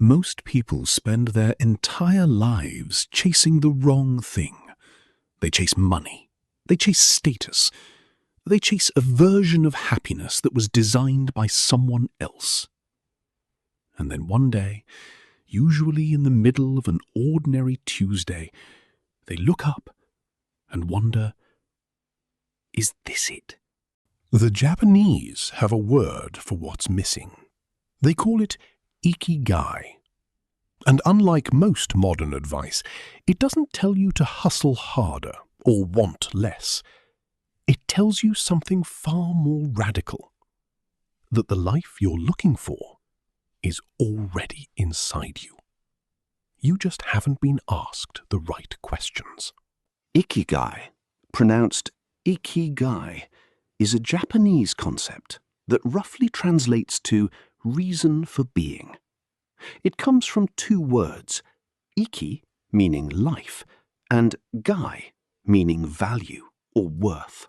Most people spend their entire lives chasing the wrong thing. They chase money. They chase status. They chase a version of happiness that was designed by someone else. And then one day, usually in the middle of an ordinary Tuesday, they look up and wonder, is this it? The Japanese have a word for what's missing. They call it Ikigai. And unlike most modern advice, it doesn't tell you to hustle harder or want less. It tells you something far more radical, that the life you're looking for is already inside you. You just haven't been asked the right questions. Ikigai, pronounced Ikigai, is a Japanese concept that roughly translates to reason for being. It comes from two words, iki, meaning life, and gai, meaning value or worth.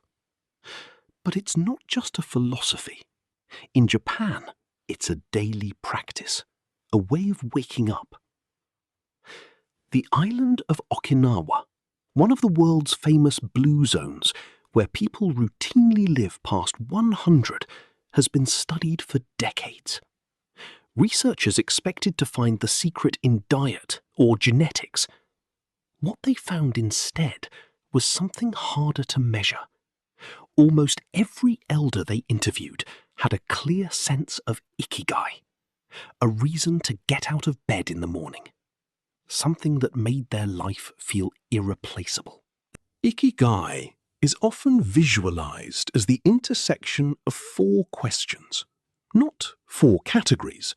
But it's not just a philosophy. In Japan, it's a daily practice, a way of waking up. The island of Okinawa, one of the world's famous blue zones, where people routinely live past 100, has been studied for decades. Researchers expected to find the secret in diet or genetics. What they found instead was something harder to measure. Almost every elder they interviewed had a clear sense of Ikigai, a reason to get out of bed in the morning, something that made their life feel irreplaceable. Ikigai is often visualized as the intersection of four questions, not four categories,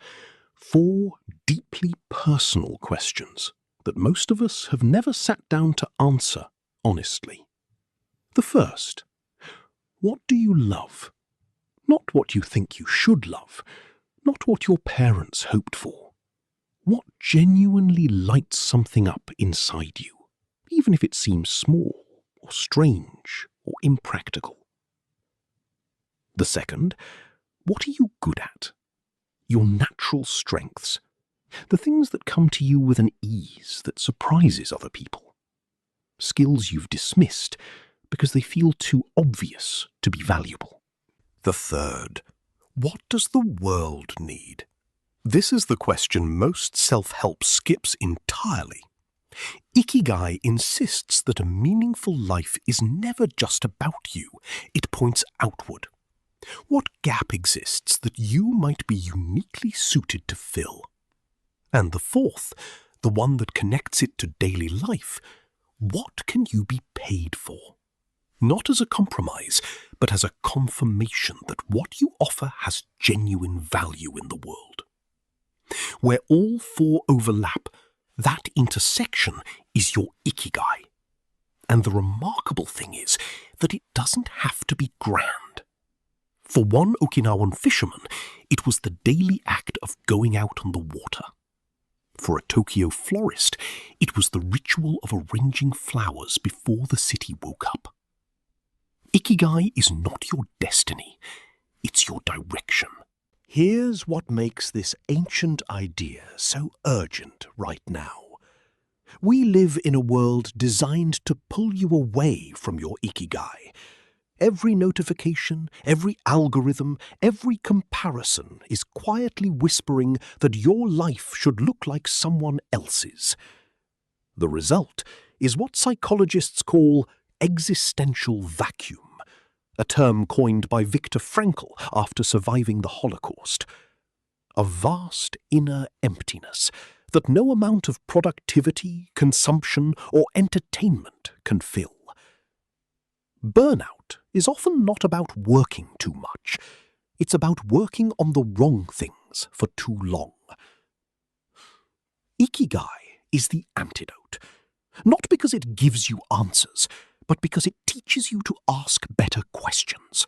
four deeply personal questions that most of us have never sat down to answer honestly. The first, what do you love? Not what you think you should love, not what your parents hoped for. What genuinely lights something up inside you, even if it seems small or strange or impractical? The second, what are you good at? Your natural strengths, the things that come to you with an ease that surprises other people. Skills you've dismissed because they feel too obvious to be valuable. The third, what does the world need? This is the question most self-help skips entirely. Ikigai insists that a meaningful life is never just about you. It points outward. What gap exists that you might be uniquely suited to fill? And the fourth, the one that connects it to daily life, what can you be paid for? Not as a compromise, but as a confirmation that what you offer has genuine value in the world. Where all four overlap, that intersection is your Ikigai. And the remarkable thing is that it doesn't have to be grand. For one Okinawan fisherman, it was the daily act of going out on the water. For a Tokyo florist, it was the ritual of arranging flowers before the city woke up. Ikigai is not your destiny, it's your direction. Here's what makes this ancient idea so urgent right now. We live in a world designed to pull you away from your Ikigai. Every notification, every algorithm, every comparison is quietly whispering that your life should look like someone else's. The result is what psychologists call existential vacuum, a term coined by Viktor Frankl after surviving the Holocaust. A vast inner emptiness that no amount of productivity, consumption, or entertainment can fill. Burnout is often not about working too much. It's about working on the wrong things for too long. Ikigai is the antidote, not because it gives you answers, but because it teaches you to ask better questions.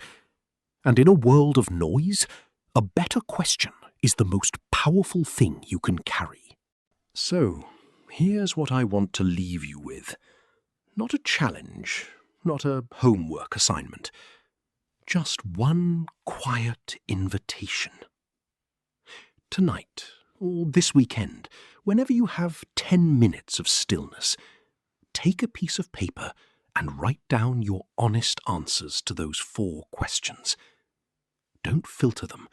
And in a world of noise, a better question is the most powerful thing you can carry. So, here's what I want to leave you with. Not a challenge, not a homework assignment. Just one quiet invitation. Tonight, or this weekend, whenever you have 10 minutes of stillness, take a piece of paper and write down your honest answers to those 4 questions. Don't filter them.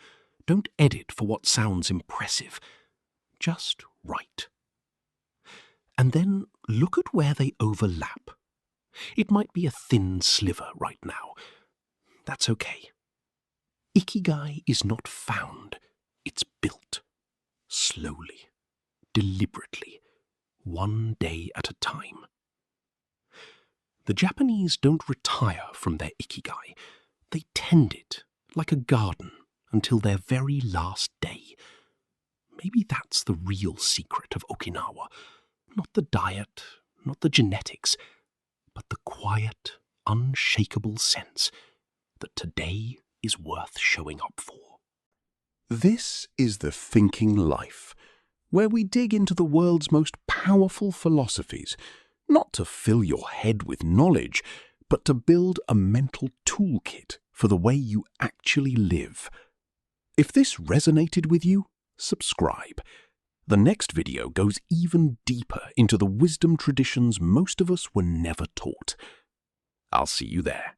Don't edit for what sounds impressive. Just write. And then look at where they overlap. It might be a thin sliver right now. That's okay. Ikigai is not found. It's built. Slowly. Deliberately. One day at a time. The Japanese don't retire from their Ikigai. They tend it, like a garden, until their very last day. Maybe that's the real secret of Okinawa. Not the diet, not the genetics, but the quiet, unshakable sense that today is worth showing up for. This is the Thinking Life, where we dig into the world's most powerful philosophies, not to fill your head with knowledge, but to build a mental toolkit for the way you actually live. If this resonated with you, subscribe. The next video goes even deeper into the wisdom traditions most of us were never taught. I'll see you there.